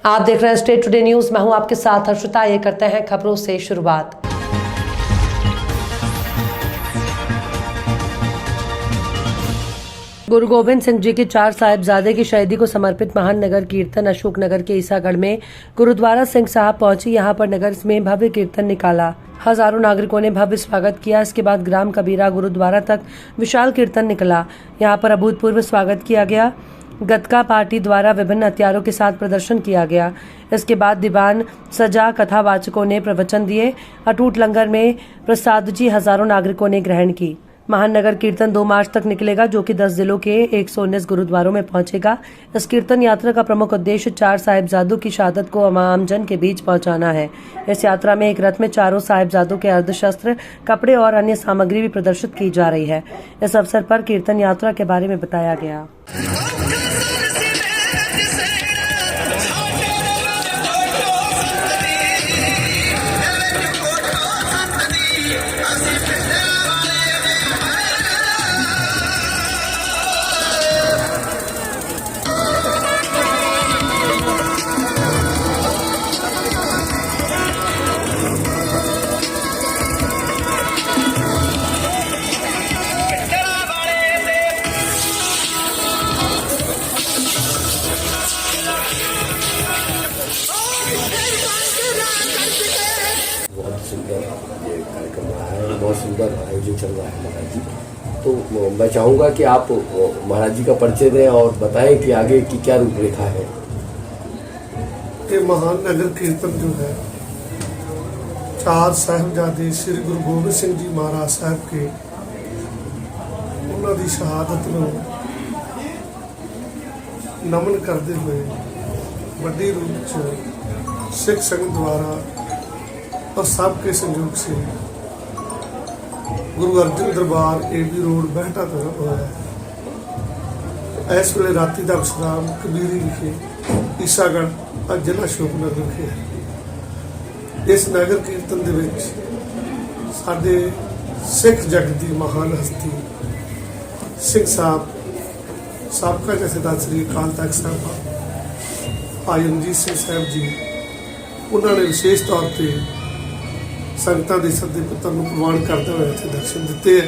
आप देख रहे हैं स्टेट टुडे न्यूज। मैं हूं आपके साथ हर्षिता। ये करते हैं खबरों से शुरुआत। गुरु गोविंद सिंह जी के 4 साहिबजादे की शहीदी को समर्पित महान नगर कीर्तन अशोकनगर के ईसागढ़ में गुरुद्वारा सिंह साहब पहुंची। यहां पर नगर में भव्य कीर्तन निकाला। हजारों नागरिकों ने भव्य स्वागत किया। इसके बाद ग्राम कबीरा गुरुद्वारा तक विशाल कीर्तन निकला। यहां पर अभूतपूर्व स्वागत किया गया। गतका पार्टी द्वारा विभिन्न हथियारों के साथ प्रदर्शन किया गया। इसके बाद दीवान सजा कथावाचकों ने प्रवचन दिए। अटूट लंगर में प्रसाद हजारों नागरिकों ने ग्रहण की। महान नगर कीर्तन 2 मार्च तक निकलेगा, जो कि 10 जिलों के 119 गुरुद्वारों में पहुंचेगा। इस कीर्तन यात्रा का प्रमुख उद्देश्य 4 साहिबजादों की शहादत को आमजन के बीच पहुंचाना है। इस यात्रा में एक रथ में चारों साहिबजादों के अर्धशस्त्र, कपड़े और अन्य सामग्री भी प्रदर्शित की जा रही है। इस अवसर पर कीर्तन यात्रा के बारे में बताया गया। बहुत सुंदर ये कार्यक्रम रहा है, बहुत सुंदर आयोजन चल रहा है महाराज जी। तो मैं चाहूँगा कि आप महाराज जी का परिचय दें और बताएं कि आगे की क्या रूपरेखा है। ये महान नगर कीर्तन जो है 4 साहिबजादे श्री गुरु गोबिंद सिंह जी महाराज साहब के उन्होंने शहादत को नमन करते हुए बड़ी रूप से सिख संघ द्वारा और सबके संयोग से गुरु अर्जन दरबार AB रोड बहटा तो हुआ है। इस वे राती का विश्राम कबीरी विखे ईसागढ़ और जिला अशोकनगर विखे है। इस नगर कीर्तन दे विच साडे सिख जगत की महान हस्ती सिंह साहब साबका जथेदार श्री अकाल तख्त साहब भाई रणजीत सिंह साहब जी उन्होंने विशेष तौर पर संगतां दे सदे पुत्तर नूं प्रवान करते हुए इत्थे दर्शन दिते है।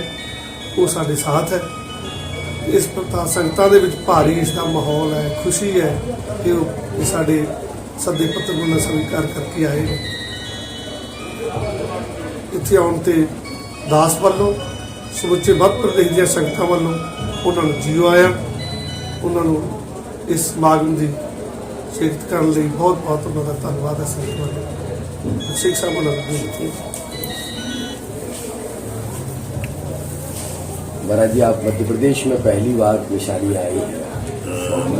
वो साडे साथ है। इस प्रकार संगतां दे विच भारी इसका माहौल है, खुशी है कि साडे सदे पुत्तर नूं स्वीकार करके आए हैं। इत्थे आउण ते दास वालों समुचे मध्य प्रदेश दी संगतां वालों उन्हां नूं जीओ आया। उन्हां नूं इस समागम दी शिरकत करन लई बहुत बहुत उन्हां दा धन्नवाद है। संगत वालों सिख साहब महाराज जी, आप मध्य प्रदेश में पहली बार निशानी आई है?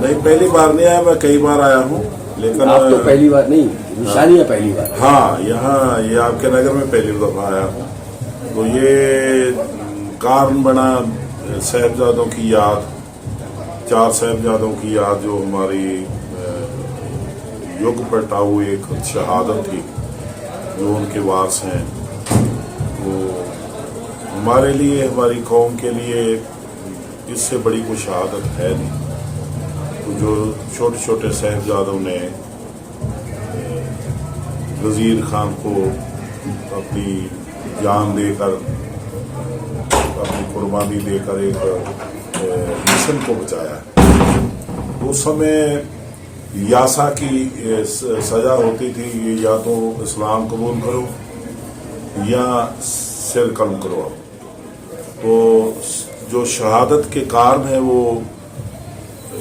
नहीं, पहली बार नहीं आया, मैं कई बार आया हूँ, लेकिन आप तो पहली बार नहीं, निशानी है पहली बार। हाँ, यहाँ ये आपके नगर में पहली दफा आया हूँ। तो ये कारण बना साहिबजादों की याद, 4 साहिबजादों की याद, जो हमारी युग पलटाऊ एक शहादत थी, जो उनके वारस हैं। वो हमारे लिए, हमारी कौम के लिए इससे बड़ी कोई शहादत है नहीं। तो जो छोटे छोटे साहिबजादों ने वजीर खान को अपनी जान देकर, अपनी कुर्बानी देकर एक मिशन को बचाया। उस समय यासा की सजा होती थी, ये या तो इस्लाम कबूल करो या सिर कलम करो। तो जो शहादत के कारण है वो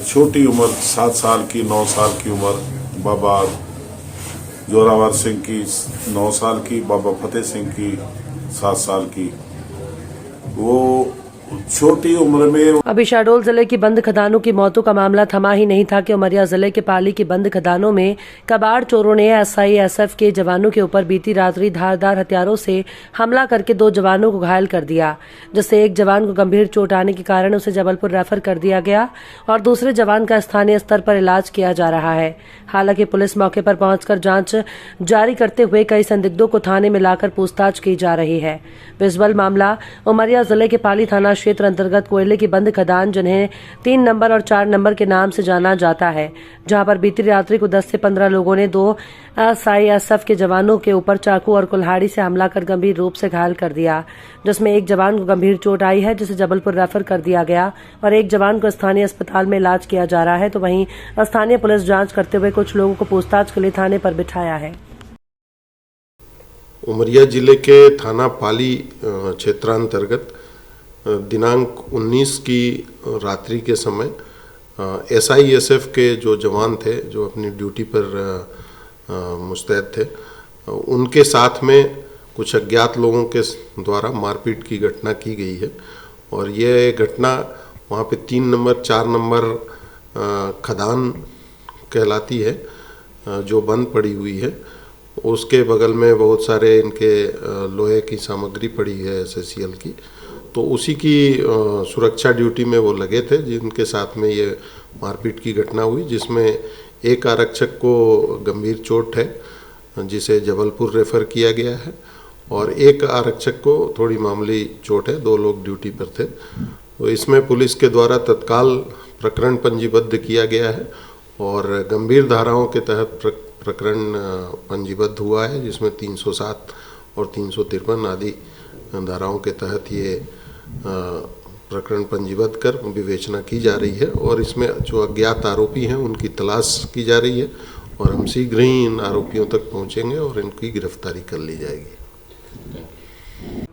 छोटी उम्र 7 साल की, 9 साल की उम्र बाबा जोरावर सिंह की 9 साल की, बाबा फतेह सिंह की 7 साल की, वो छोटी उम्र में। अभी शहडोल जिले की बंद खदानों की मौतों का मामला थमा ही नहीं था कि उमरिया जिले के पाली की बंद खदानों में कबाड़ चोरों ने SISF के जवानों के ऊपर बीती रात्रि धारदार हथियारों से हमला करके 2 जवानों को घायल कर दिया, जिससे एक जवान को गंभीर चोट आने के कारण उसे जबलपुर रेफर कर दिया गया और दूसरे जवान का स्थानीय स्तर पर इलाज किया जा रहा है। हालांकि पुलिस मौके पर पहुंचकर जांच जारी करते हुए कई संदिग्धों को थाने में लाकर पूछताछ की जा रही है। विजुअल मामला उमरिया जिले के पाली थाना क्षेत्र क्षेत्र अंतर्गत कोयले की बंद खदान जिन्हें 3 नंबर और 4 नंबर के नाम से जाना जाता है, जहां पर बीती रात्रि को 10 से 15 लोगों ने 2 SISF के जवानों के ऊपर चाकू और कुल्हाड़ी से हमला कर गंभीर रूप से घायल कर दिया, जिसमें एक जवान को गंभीर चोट आई है जिसे जबलपुर रेफर कर दिया गया और एक जवान को स्थानीय अस्पताल में इलाज किया जा रहा है। तो वहीं स्थानीय पुलिस जांच करते हुए कुछ लोगों को पूछताछ के लिए थाने पर बिठाया है। उमरिया जिले के थाना पाली क्षेत्रांतर्गत दिनांक 19 की रात्रि के समय SISF के जो जवान थे जो अपनी ड्यूटी पर मुस्तैद थे, उनके साथ में कुछ अज्ञात लोगों के द्वारा मारपीट की घटना की गई है और ये घटना वहाँ पे 3 नंबर 4 नंबर खदान कहलाती है जो बंद पड़ी हुई है। उसके बगल में बहुत सारे इनके लोहे की सामग्री पड़ी है SSCL की, तो उसी की सुरक्षा ड्यूटी में वो लगे थे जिनके साथ में ये मारपीट की घटना हुई, जिसमें एक आरक्षक को गंभीर चोट है जिसे जबलपुर रेफर किया गया है और एक आरक्षक को थोड़ी मामूली चोट है। 2 लोग ड्यूटी पर थे। तो इसमें पुलिस के द्वारा तत्काल प्रकरण पंजीबद्ध किया गया है और गंभीर धाराओं के तहत प्रकरण पंजीबद्ध हुआ है, जिसमें 307 और 353 आदि धाराओं के तहत ये प्रकरण पंजीबद्ध कर विवेचना की जा रही है और इसमें जो अज्ञात आरोपी हैं उनकी तलाश की जा रही है और हम शीघ्र ही इन आरोपियों तक पहुंचेंगे और इनकी गिरफ्तारी कर ली जाएगी।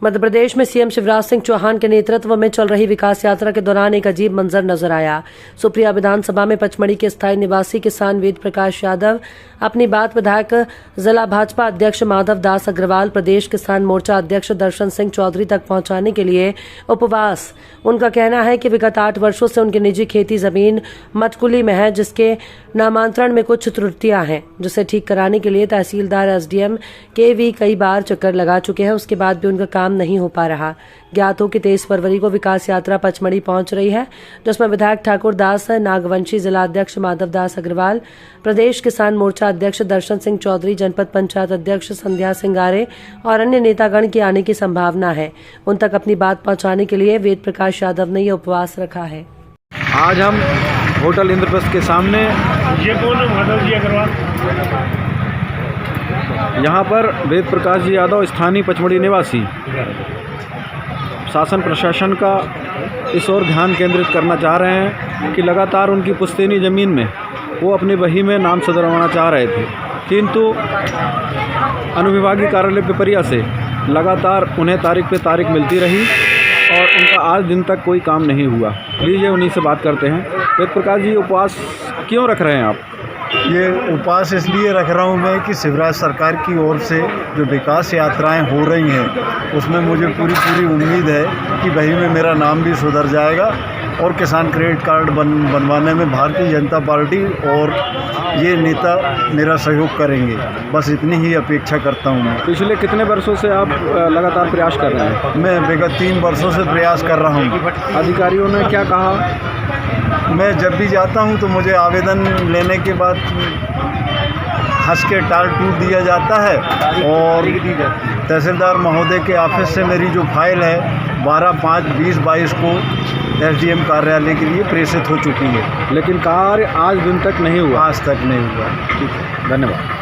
मध्य प्रदेश में सीएम शिवराज सिंह चौहान के नेतृत्व में चल रही विकास यात्रा के दौरान एक अजीब मंजर नजर आया। सुप्रिया विधानसभा में पचमढ़ी के स्थायी निवासी किसान वेद प्रकाश यादव अपनी बात विधायक जिला भाजपा अध्यक्ष माधव दास अग्रवाल, प्रदेश किसान मोर्चा अध्यक्ष दर्शन सिंह चौधरी तक पहुंचाने के लिए उपवास। उनका कहना है कि विगत 8 वर्षों से उनकी निजी खेती जमीन मटकुली में है, जिसके नामांतरण में कुछ त्रुटियां हैं, जिसे ठीक कराने के लिए तहसीलदार SDM के भी कई बार चक्कर लगा चुके हैं। उसके बाद भी उनका काम नहीं हो पा रहा। ज्ञात हो कि 23 फरवरी को विकास यात्रा पचमढ़ी पहुंच रही है, जिसमें विधायक ठाकुर दास नागवंशी, जिला अध्यक्ष माधव दास अग्रवाल, प्रदेश किसान मोर्चा अध्यक्ष दर्शन सिंह चौधरी, जनपद पंचायत अध्यक्ष संध्या सिंगारे और अन्य नेतागण के आने की संभावना है। उन तक अपनी बात पहुंचाने के लिए वेद प्रकाश यादव ने यह उपवास रखा है। आज हम होटल इंद्रप्रस्थ के सामने, ये कौन है? माधव जी अग्रवाल। यहाँ पर वेद प्रकाश जी यादव स्थानीय पचमढ़ी निवासी शासन प्रशासन का इस ओर ध्यान केंद्रित करना चाह रहे हैं कि लगातार उनकी पुश्तैनी ज़मीन में वो अपनी बही में नाम सदरवाना चाह रहे थे, किंतु अनुविभागीय कार्यालय पे परिया से लगातार उन्हें तारीख पे तारीख मिलती रही और उनका आज दिन तक कोई काम नहीं हुआ। लीजिए उन्हीं से बात करते हैं। वेद प्रकाश जी, उपवास क्यों रख रहे हैं आप? ये उपवास इसलिए रख रहा हूँ मैं कि शिवराज सरकार की ओर से जो विकास यात्राएं हो रही हैं उसमें मुझे पूरी उम्मीद है कि वही में मेरा नाम भी सुधर जाएगा और किसान क्रेडिट कार्ड बनवाने में भारतीय जनता पार्टी और ये नेता मेरा सहयोग करेंगे। बस इतनी ही अपेक्षा करता हूँ मैं। पिछले कितने वर्षों से आप लगातार प्रयास कर रहे हैं? मैं विगत 3 वर्षों से प्रयास कर रहा हूँ। अधिकारियों ने क्या कहा? मैं जब भी जाता हूँ तो मुझे आवेदन लेने के बाद हंस के टाल टूट दिया जाता है और तहसीलदार महोदय के ऑफिस से मेरी जो फाइल है 12/5/2022 को SDM कार्यालय के लिए प्रेषित हो चुकी है, लेकिन कार्य आज दिन तक नहीं हुआ। आज तक नहीं हुआ। ठीक है, धन्यवाद।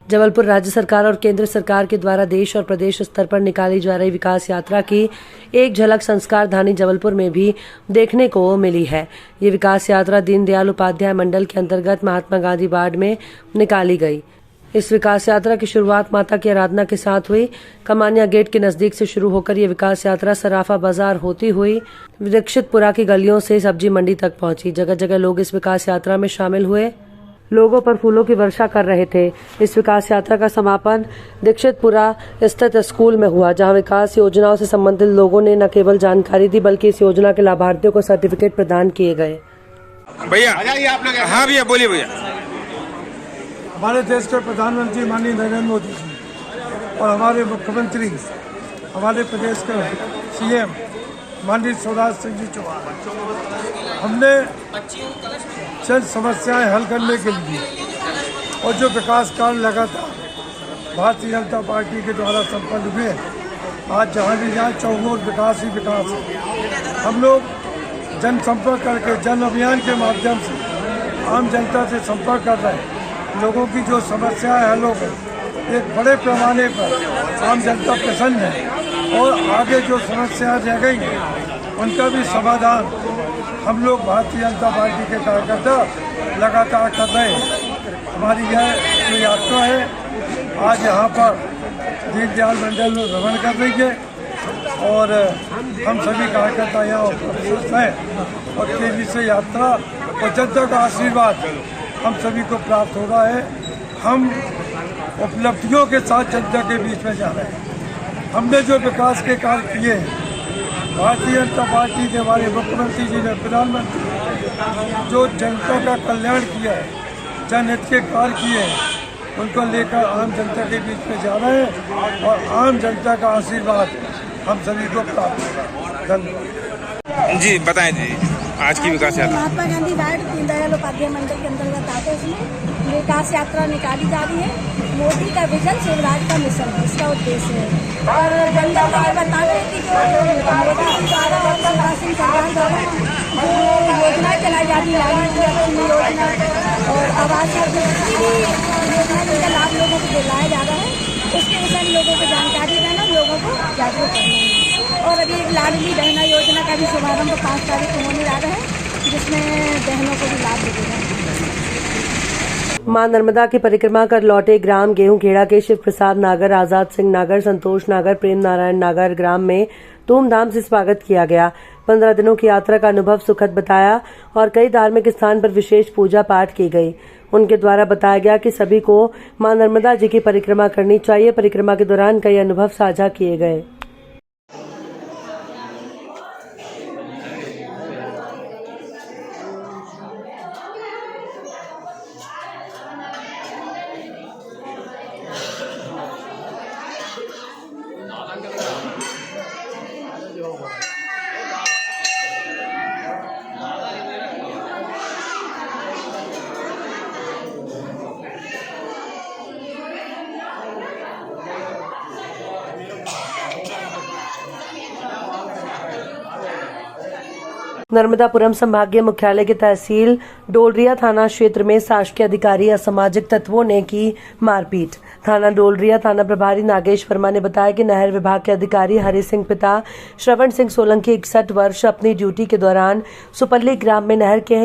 जबलपुर राज्य सरकार और केंद्र सरकार के द्वारा देश और प्रदेश स्तर पर निकाली जा रही विकास यात्रा की एक झलक संस्कार धानी जबलपुर में भी देखने को मिली है। ये विकास यात्रा दीनदयाल उपाध्याय मंडल के अंतर्गत महात्मा गांधी वार्ड में निकाली गई। इस विकास यात्रा की शुरुआत माता की आराधना के साथ हुई। कमानिया गेट के नजदीक से शुरू होकर ये विकास यात्रा सराफा बाजार होती हुई दीक्षितपुरा की गलियों से सब्जी मंडी तक पहुंची। जगह जगह लोग इस विकास यात्रा में शामिल हुए, लोगों पर फूलों की वर्षा कर रहे थे। इस विकास यात्रा का समापन दीक्षितपुरा स्थित स्कूल में हुआ, जहां विकास योजनाओं से संबंधित लोगों ने न केवल जानकारी दी बल्कि इस योजना के लाभार्थियों को सर्टिफिकेट प्रदान किए गए। भैया, हाँ भैया, बोलिए भैया। हमारे देश के प्रधानमंत्री माननीय नरेंद्र मोदी जी और हमारे मुख्यमंत्री, हमारे प्रदेश के CM माननीय शिवराज सिंह जी चौहान, हमने चंद समस्याएं हल करने के लिए और जो विकास कार्य लगातार भारतीय जनता पार्टी के द्वारा संपन्न हुए, आज जहाँ भी जाए चौगोर विकास ही विकास है। हम लोग जनसंपर्क करके जन अभियान के माध्यम से आम जनता से संपर्क कर रहे हैं। लोगों की जो समस्याएं हल हो गई, एक बड़े पैमाने पर आम जनता प्रसन्न है और आगे जो समस्याएं रह गई हैं उनका भी समाधान हम लोग भारतीय जनता पार्टी के कार्यकर्ता लगातार कर रहे हैं। हमारी यह जो यात्रा है आज यहाँ पर दीनदयाल मंडल में भ्रमण कर रही है और हम सभी कार्यकर्ता यहाँ उपस्थित हैं और तेजी से यात्रा और जनता का आशीर्वाद हम सभी को प्राप्त हो रहा है। हम उपलब्धियों के साथ जनता के बीच में जा रहे हैं। हमने जो विकास के कार्य किए हैं, भारतीय जनता पार्टी के हमारे मुख्यमंत्री जी ने, प्रधानमंत्री जो जनता का कल्याण किया है, जनहित के कार्य किए हैं, उनको लेकर आम जनता के बीच में जा रहे हैं और आम जनता का आशीर्वाद हम सभी को प्राप्त होगा। धन्यवाद। जी बताएं जी, आज की विकास यात्रा महात्मा गांधी वार्ड दीनदयाल उपाध्याय मंदिर के अंतर्गत आते इसमें विकास यात्रा निकाली जा रही है। मोदी का विजन शिवराज का मिशन है, इसका उद्देश्य है। और जनता को ये बता दें कि जो मोदी जी द्वारा और शिवराज सिंह चौहान द्वारा जो योजनाएं चलाई जा रही है, योजना और आवास योजना जिनका लाभ लोगों को दिलाया जा रहा है, उसके विषय में लोगों को जानकारी देना, लोगों को जागरूक करना है। और अभी एक लाडली बहना योजना का भी शुभारंभ 5 तारीख को होने जा रहा है, जिसमें बहनों को भी लाभ मिलेगा। मां नर्मदा की परिक्रमा कर लौटे ग्राम गेहूंखेड़ा के शिव प्रसाद नागर, आजाद सिंह नागर, संतोष नागर, प्रेम नारायण नागर ग्राम में धूमधाम से स्वागत किया गया। 15 दिनों की यात्रा का अनुभव सुखद बताया और कई धार्मिक स्थान पर विशेष पूजा पाठ की गई। उनके द्वारा बताया गया कि सभी को मां नर्मदा जी की परिक्रमा करनी चाहिए। परिक्रमा के दौरान कई अनुभव साझा किए गए। नर्मदापुरम संभागीय मुख्यालय के तहसील डोलरिया थाना क्षेत्र में शासकीय अधिकारी असामाजिक तत्वों ने की मारपीट। थाना डोलरिया थाना प्रभारी नागेश वर्मा ने बताया कि नहर विभाग के अधिकारी हरि सिंह पिता श्रवण सिंह सोलंकी 61 वर्ष अपनी ड्यूटी के दौरान सुपल्ली ग्राम में नहर के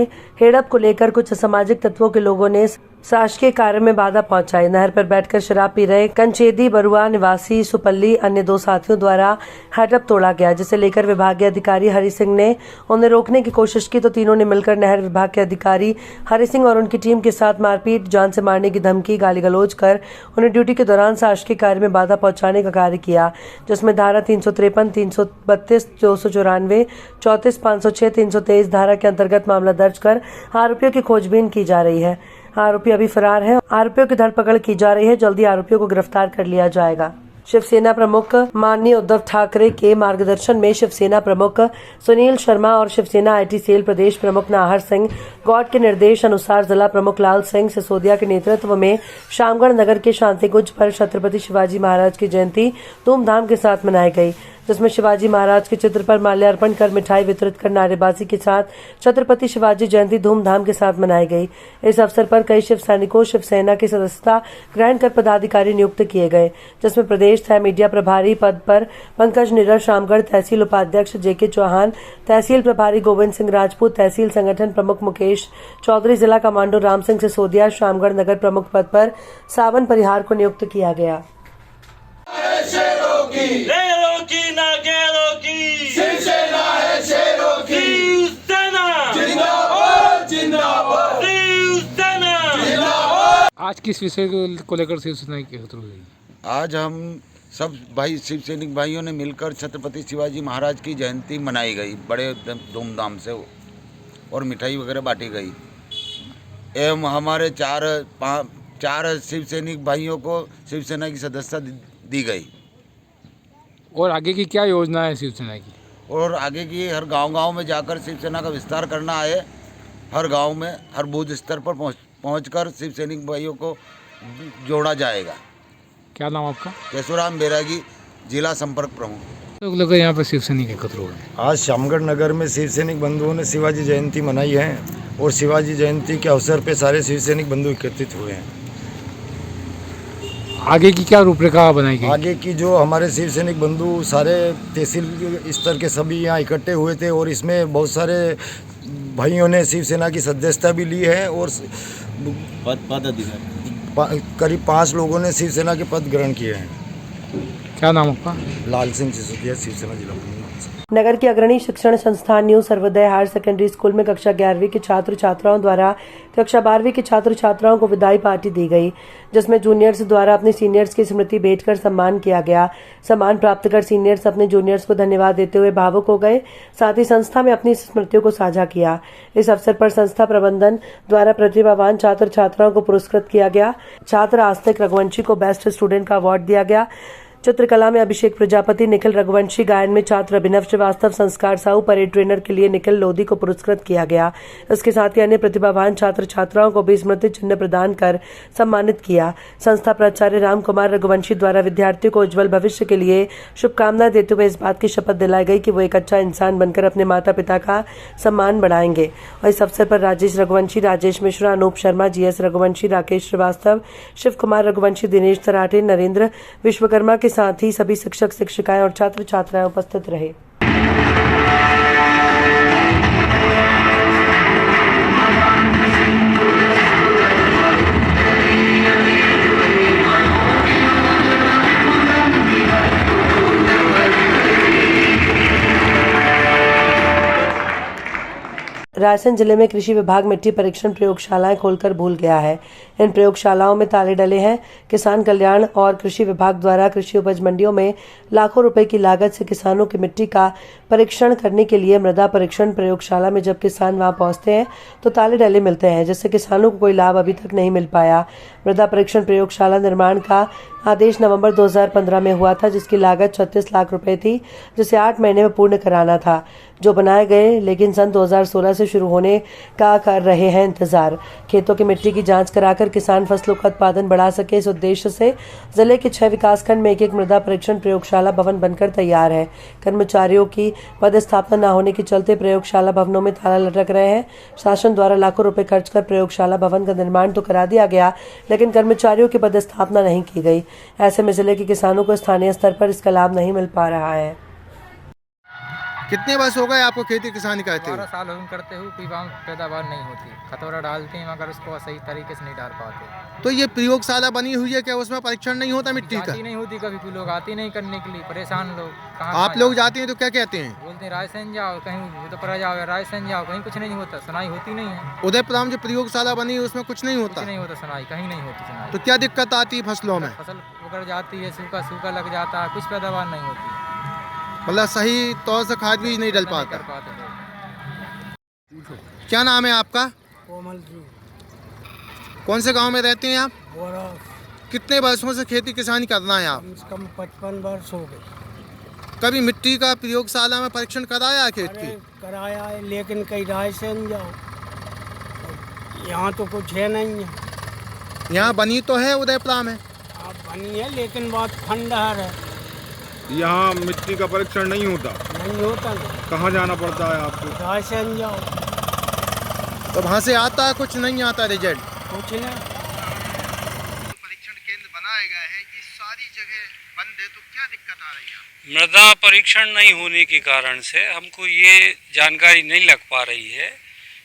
हेड़प को लेकर कुछ असामाजिक तत्वों के लोगों ने शासकीय कार्य में बाधा पहुंचाई। नहर पर बैठकर शराब पी रहे कंचेदी बरुआ निवासी सुपल्ली अन्य 2 साथियों द्वारा हेडअप तोड़ा गया, जिसे लेकर विभागीय अधिकारी हरि सिंह ने उन्हें रोकने की कोशिश की तो तीनों ने मिलकर नहर विभाग के अधिकारी हरि सिंह और उनकी टीम के साथ मारपीट, जान से मारने की धमकी, गाली गलौज कर उन्हें ड्यूटी के दौरान शासकीय कार्य में बाधा पहुंचाने का कार्य किया, जिसमें धारा 353, 332, 294, 34, 506, 323 धारा के अंतर्गत मामला दर्ज कर आरोपियों की खोजबीन की जा रही है। आरोपी अभी फरार है। आरोपियों की धरपकड़ की जा रही है। जल्दी आरोपियों को गिरफ्तार कर लिया जाएगा। शिवसेना प्रमुख माननीय उद्धव ठाकरे के मार्गदर्शन में शिवसेना प्रमुख सुनील शर्मा और शिवसेना आईटी सेल प्रदेश प्रमुख नाहर सिंह गौड के निर्देश अनुसार जिला प्रमुख लाल सिंह सिसोदिया के नेतृत्व में शामगढ़ नगर के शांतिकुंज पर छत्रपति शिवाजी महाराज की जयंती धूमधाम के साथ मनाई गई, जिसमें शिवाजी महाराज के चित्र पर माल्यार्पण कर मिठाई वितरित कर नारेबाजी के साथ छत्रपति शिवाजी जयंती धूमधाम के साथ मनाई गई। इस अवसर पर कई शिव सैनिकों शिवसेना की सदस्यता ग्रहण कर पदाधिकारी नियुक्त किए गए, जिसमें प्रदेश सह मीडिया प्रभारी पद पर पंकज निरर, शामगढ़ तहसील उपाध्यक्ष जेके चौहान, तहसील प्रभारी गोविंद सिंह राजपूत, तहसील संगठन प्रमुख मुकेश चौधरी, जिला कमांडो राम सिंह सिसोदिया, शामगढ़ नगर प्रमुख पद पर सावन परिहार को नियुक्त किया गया। आज किस विषय को लेकर शिवसेना की हुई? आज हम सब भाई शिव सैनिक भाइयों ने मिलकर छत्रपति शिवाजी महाराज की जयंती मनाई गई बड़े धूमधाम से और मिठाई वगैरह बांटी गई एवं हमारे चार शिव सैनिक भाइयों को शिवसेना की सदस्यता दी गई। और आगे की क्या योजना है शिवसेना की? और आगे की हर गांव-गांव में जाकर शिवसेना का विस्तार करना है। हर गांव में हर बूथ स्तर पर पहुंचकर शिव सैनिक भाइयों को जोड़ा जाएगा। क्या नाम आपका? केशवराम बैरागी, जिला संपर्क प्रमुख। लोग लगे यहाँ पर शिव सैनिक एकत्र हुए हैं। आज श्यामगढ़ नगर में शिव सैनिक बंधुओं ने शिवाजी जयंती मनाई है और शिवाजी जयंती के अवसर पे सारे शिव सैनिक बंधु एकत्रित हुए हैं। आगे की क्या रूपरेखा बनाई गई? आगे की जो हमारे शिव सैनिक बंधु सारे तहसील स्तर के सभी यहाँ इकट्ठे हुए थे और इसमें बहुत सारे भाइयों ने शिवसेना की सदस्यता भी ली है और पद अधिकारी करीब 5 लोगों ने शिवसेना के पद ग्रहण किए हैं। क्या नाम आपका? लाल सिंह सिसोदिया, शिवसेना जिला प्रमुख। नगर की अग्रणी शिक्षण संस्थान new Sarvodaya higher secondary school में कक्षा 11वीं के छात्र छात्राओं द्वारा कक्षा 12वीं के छात्र छात्राओं को विदाई पार्टी दी गई, जिसमें जूनियर्स द्वारा अपने सीनियर्स की स्मृति भेंट कर सम्मान किया गया। सम्मान प्राप्त कर सीनियर्स अपने जूनियर्स को धन्यवाद देते हुए भावुक हो गए, साथ ही संस्था में अपनी स्मृतियों को साझा किया। इस अवसर पर संस्था प्रबंधन द्वारा प्रतिभावान छात्र छात्राओं को पुरस्कृत किया गया। छात्र आस्तिक रघुवंशी को बेस्ट स्टूडेंट का अवार्ड दिया गया। चित्रकला में अभिषेक प्रजापति, निखिल रघुवंशी, गायन में छात्र अभिनव श्रीवास्तव, संस्कार साहू, परेड ट्रेनर के लिए निखिल लोधी को पुरस्कृत किया गया। इसके साथ ही अन्य प्रतिभावान छात्र छात्राओं को भी स्मृति चिन्ह प्रदान कर सम्मानित किया। संस्था प्राचार्य राम कुमार रघुवंशी द्वारा विद्यार्थियों को उज्जवल भविष्य के लिए शुभकामनाएं देते हुए इस बात की शपथ दिलाई गई कि वो एक अच्छा इंसान बनकर अपने माता पिता का सम्मान बढ़ाएंगे। और इस अवसर पर राजेश रघुवंशी, राजेश मिश्रा, अनूप शर्मा, जीएस रघुवंशी, राकेश श्रीवास्तव, शिव कुमार रघुवंशी, दिनेश तराटे, नरेंद्र विश्वकर्मा के साथ ही सभी शिक्षक शिक्षिकाएं और छात्र छात्राएं उपस्थित रहे। रायसेन जिले में कृषि विभाग मिट्टी परीक्षण प्रयोगशालाएं खोलकर भूल गया है। इन प्रयोगशालाओं में ताले डले हैं। किसान कल्याण और कृषि विभाग द्वारा कृषि उपज मंडियों में लाखों रुपए की लागत से किसानों की मिट्टी का परीक्षण करने के लिए मृदा परीक्षण प्रयोगशाला में जब किसान वहां पहुंचते हैं तो ताले डले मिलते हैं, जिससे किसानों को कोई लाभ अभी तक नहीं मिल पाया। मृदा परीक्षण प्रयोगशाला निर्माण का आदेश नवंबर 2015 में हुआ था, जिसकी लागत 36 लाख रुपए थी, जिसे 8 महीने में पूर्ण कराना था, जो बनाए गए, लेकिन सन 2016 से शुरू होने का कर रहे हैं इंतजार। खेतों की मिट्टी की जांच कराकर किसान फसलों का उत्पादन बढ़ा सके, इस उद्देश्य से जिले के 6 विकासखंड में एक मृदा परीक्षण प्रयोगशाला भवन बनकर तैयार है। कर्मचारियों की पदस्थापना न होने के चलते प्रयोगशाला भवनों में ताला लटक रहे हैं। शासन द्वारा लाखों रुपए खर्च कर प्रयोगशाला भवन का निर्माण तो करा दिया गया, लेकिन कर्मचारियों की पदस्थापना नहीं की गई। ऐसे में जिले के किसानों को स्थानीय स्तर पर इसका लाभ नहीं मिल पा रहा है। कितने वर्ष हो गए आपको खेती किसानी करते हुए? 12 साल हो करते हुए कोई पैदावार नहीं होती। खतौरा डालते हैं मगर उसको सही तरीके से नहीं डाल पाते। तो ये प्रयोगशाला बनी हुई है, क्या उसमें परीक्षण नहीं होता मिट्टी का? नहीं होती, कभी लोग आते नहीं करने के लिए, परेशान लोग। आप लोग जाते हैं तो क्या कहते हैं? बोलते हैं रायसेन जाओ, कहीं उदयपुर जाओ, रायसेन जाओ, कहीं कुछ नहीं होता, सुनाई होती नहीं है। उदयपुर में जो प्रयोगशाला बनी है उसमें कुछ नहीं होता? कुछ नहीं होता, सुनाई कहीं नहीं होती सुनाई। तो क्या दिक्कत आती है फसलों में? फसल उगड़ जाती है, सूखा लग जाता है, कुछ पैदावार नहीं होती, मतलब सही तौर से खाद बीज नहीं डल पाता। क्या नाम है आपका? कोमल जी। कौन से गांव में रहते हैं आप? बोरा। कितने वर्षों से खेती किसानी करना है आप? कम से कम 55 वर्ष हो गए। कभी मिट्टी का प्रयोगशाला में परीक्षण कराया है खेत की? कराया है, लेकिन कहीं रायसेन जाओ, यहाँ तो कुछ है नहीं है। यहाँ बनी तो है उदयपुरा में? आप बनी है, लेकिन बहुत खंडहर है। यहाँ मिट्टी का परीक्षण नहीं होता? नहीं होता ना। कहाँ जाना पड़ता है आपको? रायसेन जाओ। तो वहाँ से आता है, कुछ नहीं आता रिजल्ट? कुछ नहीं। परीक्षण केंद्र बनाए गए हैं, ये सारी जगह बंद है, तो क्या दिक्कत आ रही है? मृदा परीक्षण नहीं होने के कारण से हमको ये जानकारी नहीं लग पा रही है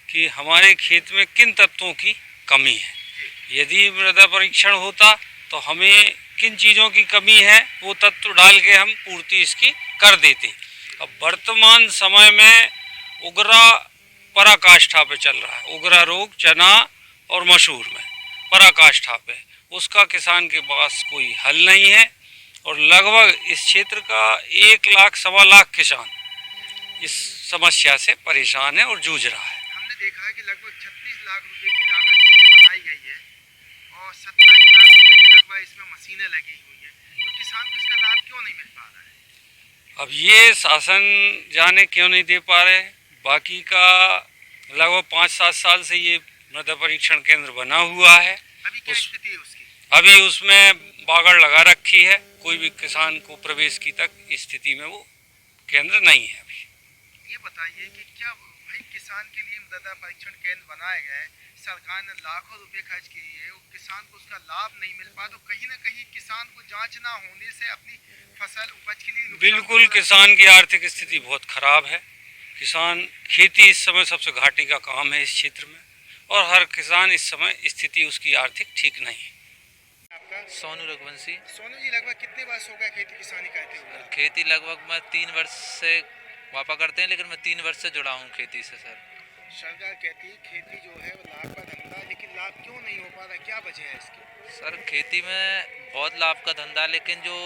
कि हमारे खेत में किन तत्वों की कमी है। यदि मृदा परीक्षण होता तो हमें किन चीज़ों की कमी है वो तत्व डाल के हम पूर्ति इसकी कर देते। अब वर्तमान समय में उगरा पराकाष्ठा पे चल रहा है, उगरा रोग चना और मसूर में पराकाष्ठा पे, उसका किसान के पास कोई हल नहीं है और लगभग इस क्षेत्र का 1 लाख सवा लाख किसान इस समस्या से परेशान है और जूझ रहा है। हमने देखा है कि लगभग 36 लाख रुपए की लागत से ये बनाई गई है और 27 लाख रुपए की लगभग इसमें मशीनें लगी हुई हैं, तो किसान को इसका लाभ क्यों नहीं मिल पा रहा है? अब ये शासन जाने क्यों नहीं दे पा रहे। बाकी का लगभग 5-7 साल से ये मृदा परीक्षण केंद्र बना हुआ है। अभी क्या स्थिति है उसकी? अभी उसमें बागड़ लगा रखी है, कोई भी किसान को प्रवेश की तक स्थिति में वो केंद्र नहीं है अभी। ये बताइए कि क्या भाई किसान के लिए मृदा परीक्षण केंद्र बनाए गए, सरकार ने लाखों रुपए खर्च किए है, वो किसान को उसका लाभ नहीं मिल पा, तो कहीं ना कहीं किसान को जांच ना होने से अपनी फसल उपज के लिए बिल्कुल किसान की आर्थिक स्थिति बहुत खराब है। किसान खेती इस समय सबसे घाटे का काम है इस क्षेत्र में, और हर किसान इस समय स्थिति उसकी आर्थिक ठीक नहीं है। आपका सोनू रघुवंशी। सोनू जी, लगभग कितने वर्ष हो गए खेती किसानी करते हुए? खेती लगभग मैं 3 वर्ष से वापा करते हैं, लेकिन मैं 3 वर्ष से जुड़ा हूँ खेती से सर। सरकार कहती है खेती जो है वो लाभ का धंधा, लेकिन लाभ क्यों नहीं हो पा रहा, क्या वजह है इसकी? सर खेती में बहुत लाभ का धंधा, लेकिन जो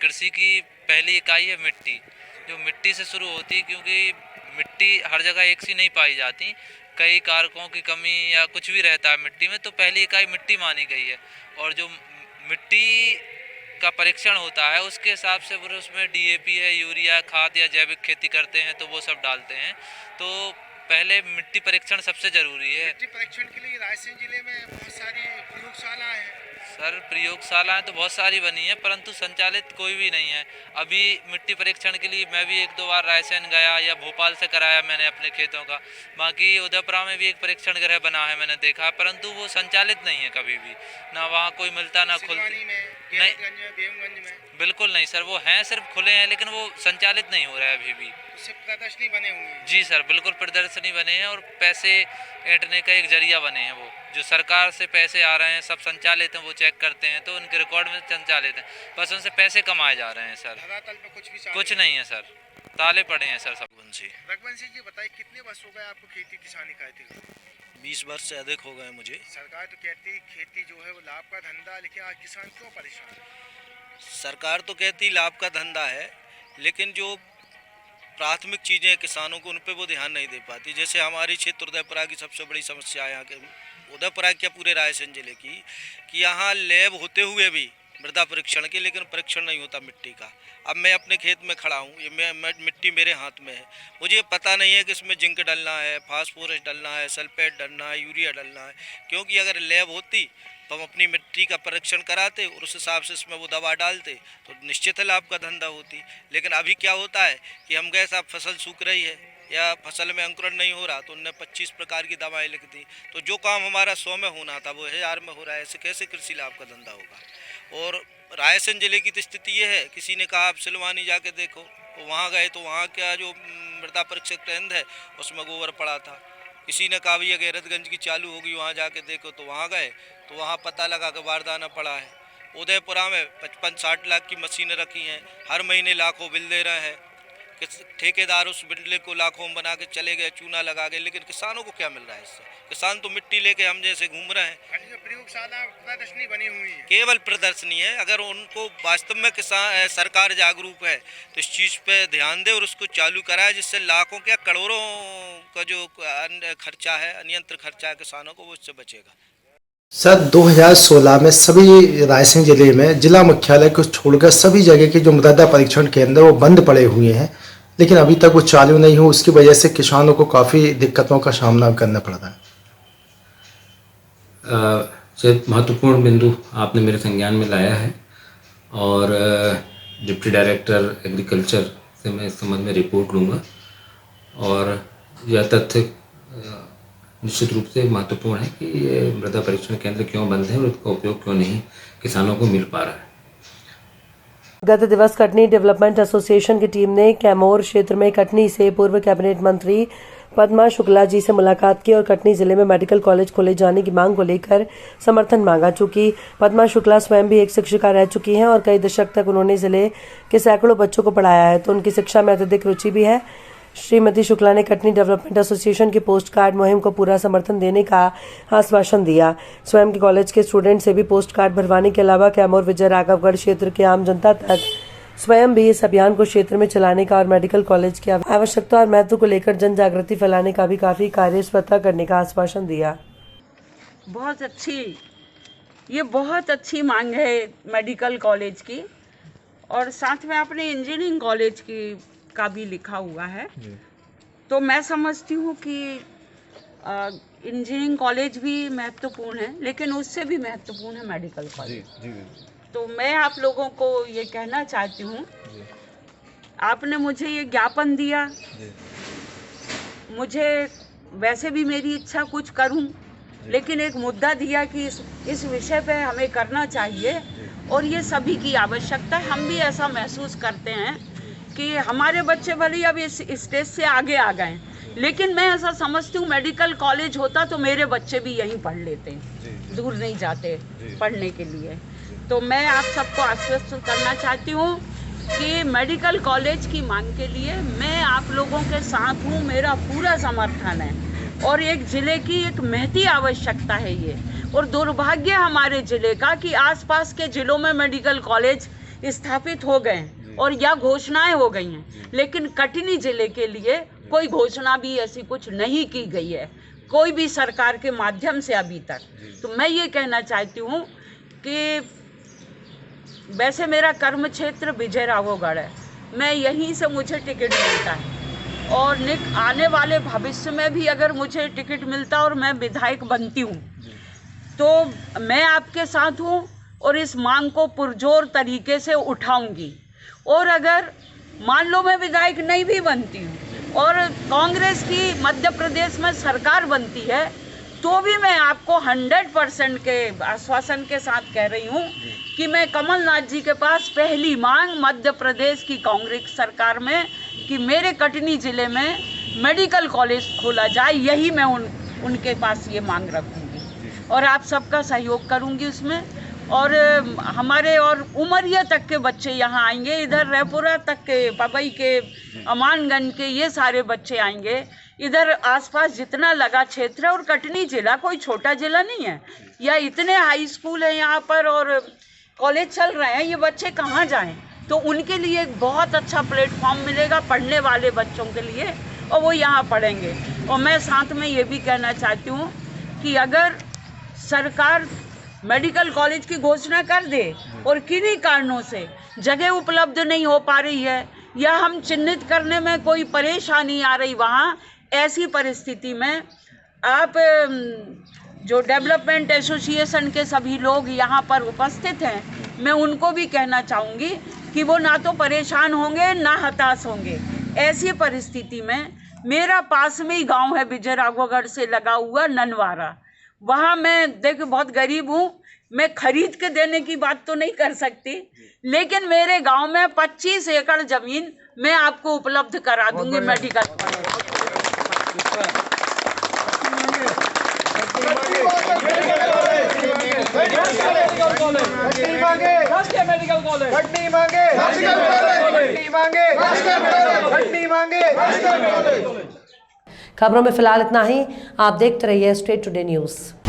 कृषि की पहली इकाई है मिट्टी, जो मिट्टी से शुरू होती, क्योंकि मिट्टी हर जगह एक सी नहीं पाई जाती, कई कारकों की कमी या कुछ भी रहता है मिट्टी में, तो पहली इकाई मिट्टी मानी गई है। और जो मिट्टी का परीक्षण होता है उसके हिसाब से फिर उसमें DAP है, यूरिया खाद या जैविक खेती करते हैं तो वो सब डालते हैं। तो पहले मिट्टी परीक्षण सबसे ज़रूरी है। मिट्टी परीक्षण के लिए रायसेन जिले में बहुत सारी प्रयोगशाला है। सर प्रयोगशालाएं तो बहुत सारी बनी हैं, परंतु संचालित कोई भी नहीं है। अभी मिट्टी परीक्षण के लिए मैं भी 1-2 बार रायसेन गया या भोपाल से कराया मैंने अपने खेतों का। बाकी उदयपुरा में भी एक परीक्षण गृह बना है, मैंने देखा, परंतु वो संचालित नहीं है कभी भी, ना वहाँ कोई मिलता ना खुलता। नहीं, बिल्कुल नहीं सर, वो हैं सिर्फ खुले हैं, लेकिन वो संचालित नहीं हो रहा है अभी भी। सिर्फ प्रदर्शनी बने हुए हैं। जी सर, बिल्कुल प्रदर्शनी बने हैं और पैसे ऐंठने का एक जरिया बने हैं। वो जो सरकार से पैसे आ रहे हैं सब संचालित हैं, वो चेक करते हैं तो उनके रिकॉर्ड में संचालित हैं, बस उनसे पैसे कमाए जा रहे हैं सर। धरातल पे कुछ नहीं है सर, ताले पड़े हैं सर सब। रघुवंशी जी बताइए, कितने वर्ष हो गए आपको खेती किसानी करते हुए? 20 वर्ष से अधिक हो गए मुझे। सरकार तो कहती खेती जो है वो लाभ का धंधा, लेकिन आज किसान क्यों परेशान है? सरकार तो कहती लाभ का धंधा है, लेकिन जो प्राथमिक चीज़ें किसानों को उन पर वो ध्यान नहीं दे पाती। जैसे हमारी क्षेत्र उदयपुरा की सबसे बड़ी समस्या है यहाँ के, उदयपुरा क्या पूरे रायसेन जिले की, कि यहाँ लैब होते हुए भी मृदा परीक्षण के, लेकिन परीक्षण नहीं होता मिट्टी का। अब मैं अपने खेत में खड़ा हूँ, ये मिट्टी मेरे हाथ में है, मुझे पता नहीं है कि इसमें जिंक डालना है, फास्फोरस डालना है, सल्फेट डालना है, यूरिया डालना है, क्योंकि अगर लैब होती तो हम अपनी मिट्टी का परीक्षण कराते और उस हिसाब से इसमें वो दवा डालते तो निश्चित है लाभ का धंधा होती। लेकिन अभी क्या होता है कि हम गए साहब फसल सूख रही है या फसल में अंकुरण नहीं हो रहा, तो उनने 25 प्रकार की दवाएं लिख दी, तो जो काम हमारा 100 में होना था वो 1000 में हो रहा है। ऐसे कैसे कृषि लाभ का धंधा होगा? और रायसेन जिले की तो स्थिति ये है, किसी ने कहा आप सिलवानी जाके देखो, तो वहाँ गए तो वहाँ क्या जो मृदा परीक्षक केंद्र है उसमें गोबर पड़ा था। किसी ने कहा भैया गैरतगंज की चालू होगी, वहाँ जाके देखो, तो वहाँ गए तो वहाँ पता लगा कि बारदाना पड़ा है। उदयपुरा में 55-60 लाख की मशीनें रखी हैं, हर महीने लाखों बिल दे रहे हैं, ठेकेदार उस बिल को लाखों में बना के चले गए, चूना लगा गए, लेकिन किसानों को क्या मिल रहा है इससे? किसान तो मिट्टी लेके हम जैसे घूम रहे हैं। प्रयोगशाला प्रदर्शनी बनी हुई है, केवल प्रदर्शनी है। अगर उनको वास्तव में किसान सरकार जागरूक है तो इस चीज़ पे ध्यान दे और उसको चालू कराए, जिससे लाखों क्या करोड़ों का जो खर्चा है, अनियंत्रित खर्चा है किसानों को, वो इससे बचेगा। सर 2016 में सभी रायसेन जिले में जिला मुख्यालय को छोड़कर सभी जगह के जो मृदा परीक्षण केंद्र वो बंद पड़े हुए हैं, लेकिन अभी तक वो चालू नहीं हो। उसकी वजह से किसानों को काफ़ी दिक्कतों का सामना करना पड़ रहा है। महत्वपूर्ण बिंदु आपने मेरे संज्ञान में लाया है और डिप्टी डायरेक्टर एग्रीकल्चर से मैं इस संबंध में रिपोर्ट लूँगा और यह तथ्य निश्चित रूप से महत्वपूर्ण है कि ये मृदा परीक्षण केंद्र क्यों बंद है और उसका उपयोग क्यों नहीं किसानों को मिल पा रहा है। गत दिवस कटनी डेवलपमेंट एसोसिएशन की टीम ने कैमोर क्षेत्र में कटनी से पूर्व कैबिनेट मंत्री पद्मा शुक्ला जी से मुलाकात की और कटनी जिले में मेडिकल कॉलेज खोले जाने की मांग को लेकर समर्थन मांगा। चूंकि पद्मा शुक्ला स्वयं भी एक शिक्षिका रह चुकी हैं और कई दशक तक उन्होंने जिले के सैकड़ों बच्चों को पढ़ाया है, तो उनकी शिक्षा में अत्यधिक रुचि भी है। श्रीमती शुक्ला ने कटनी डेवलपमेंट एसोसिएशन की पोस्ट कार्ड मुहिम को पूरा समर्थन देने का आश्वासन दिया। स्वयं के कॉलेज के स्टूडेंट से भी पोस्ट कार्ड भरवाने के अलावा कैमोर विजय राघवगढ़ क्षेत्र के आम जनता तक स्वयं भी इस अभियान को क्षेत्र में चलाने का और मेडिकल कॉलेज की आवश्यकता और महत्व को लेकर जन जागृति फैलाने का भी काफी कार्य स्वतः करने का आश्वासन दिया। ये बहुत अच्छी मांग है मेडिकल कॉलेज की, और साथ में अपने इंजीनियरिंग कॉलेज की का भी लिखा हुआ है। तो मैं समझती हूँ कि इंजीनियरिंग कॉलेज भी महत्वपूर्ण है, लेकिन उससे भी महत्वपूर्ण है मेडिकल कॉलेज। तो मैं आप लोगों को ये कहना चाहती हूँ आपने मुझे ये ज्ञापन दिया, मुझे वैसे भी मेरी इच्छा कुछ करूं, लेकिन एक मुद्दा दिया कि इस विषय पे हमें करना चाहिए और ये सभी की आवश्यकता है। हम भी ऐसा महसूस करते हैं कि हमारे बच्चे भले अब इस स्टेज से आगे आ गए, लेकिन मैं ऐसा समझती हूँ मेडिकल कॉलेज होता तो मेरे बच्चे भी यहीं पढ़ लेते, दूर नहीं जाते पढ़ने के लिए। तो मैं आप सबको आश्वस्त करना चाहती हूँ कि मेडिकल कॉलेज की मांग के लिए मैं आप लोगों के साथ हूँ, मेरा पूरा समर्थन है। और एक ज़िले की एक महती आवश्यकता है ये, और दुर्भाग्य हमारे ज़िले का कि आसपास के ज़िलों में मेडिकल कॉलेज स्थापित हो गए और या घोषणाएं हो गई हैं, लेकिन कटनी ज़िले के लिए कोई घोषणा भी ऐसी कुछ नहीं की गई है, कोई भी सरकार के माध्यम से अभी तक। तो मैं ये कहना चाहती हूँ कि वैसे मेरा कर्म क्षेत्र विजय राघवगढ़ है, मैं यहीं से मुझे टिकट मिलता है और आने वाले भविष्य में भी अगर मुझे टिकट मिलता और मैं विधायक बनती हूँ तो मैं आपके साथ हूँ और इस मांग को पुरजोर तरीके से उठाऊंगी। और अगर मान लो मैं विधायक नहीं भी बनती हूँ और कांग्रेस की मध्य प्रदेश में सरकार बनती है तो भी मैं आपको 100% के आश्वासन के साथ कह रही हूँ कि मैं कमलनाथ जी के पास पहली मांग मध्य प्रदेश की कांग्रेस सरकार में कि मेरे कटनी ज़िले में मेडिकल कॉलेज खोला जाए, यही मैं उनके पास ये मांग रखूँगी और आप सबका सहयोग करूँगी उसमें। और हमारे और उमरिया तक के बच्चे यहाँ आएंगे, इधर रायपुरा तक के, पबई के, अमानगंज के, ये सारे बच्चे आएंगे। इधर आसपास जितना लगा क्षेत्र है, और कटनी ज़िला कोई छोटा ज़िला नहीं है, या इतने हाई स्कूल हैं यहाँ पर और कॉलेज चल रहे हैं, ये बच्चे कहाँ जाएं? तो उनके लिए एक बहुत अच्छा प्लेटफॉर्म मिलेगा पढ़ने वाले बच्चों के लिए, और वो यहाँ पढ़ेंगे। और मैं साथ में ये भी कहना चाहती हूँ कि अगर सरकार मेडिकल कॉलेज की घोषणा कर दे और किन्हीं कारणों से जगह उपलब्ध नहीं हो पा रही है या हम चिन्हित करने में कोई परेशानी आ रही वहाँ, ऐसी परिस्थिति में आप जो डेवलपमेंट एसोसिएशन के सभी लोग यहाँ पर उपस्थित हैं, मैं उनको भी कहना चाहूँगी कि वो ना तो परेशान होंगे ना हताश होंगे। ऐसी परिस्थिति में मेरा पास में ही गांव है विजय राघवगढ़ से लगा हुआ ननवारा, वहाँ मैं देख बहुत गरीब हूँ, मैं खरीद के देने की बात तो नहीं कर सकती, लेकिन मेरे गांव में 25 एकड़ जमीन मैं आपको उपलब्ध करा दूंगी मेडिकल खबरों में फिलहाल इतना ही। आप देखते रहिए स्टेट टुडे न्यूज़।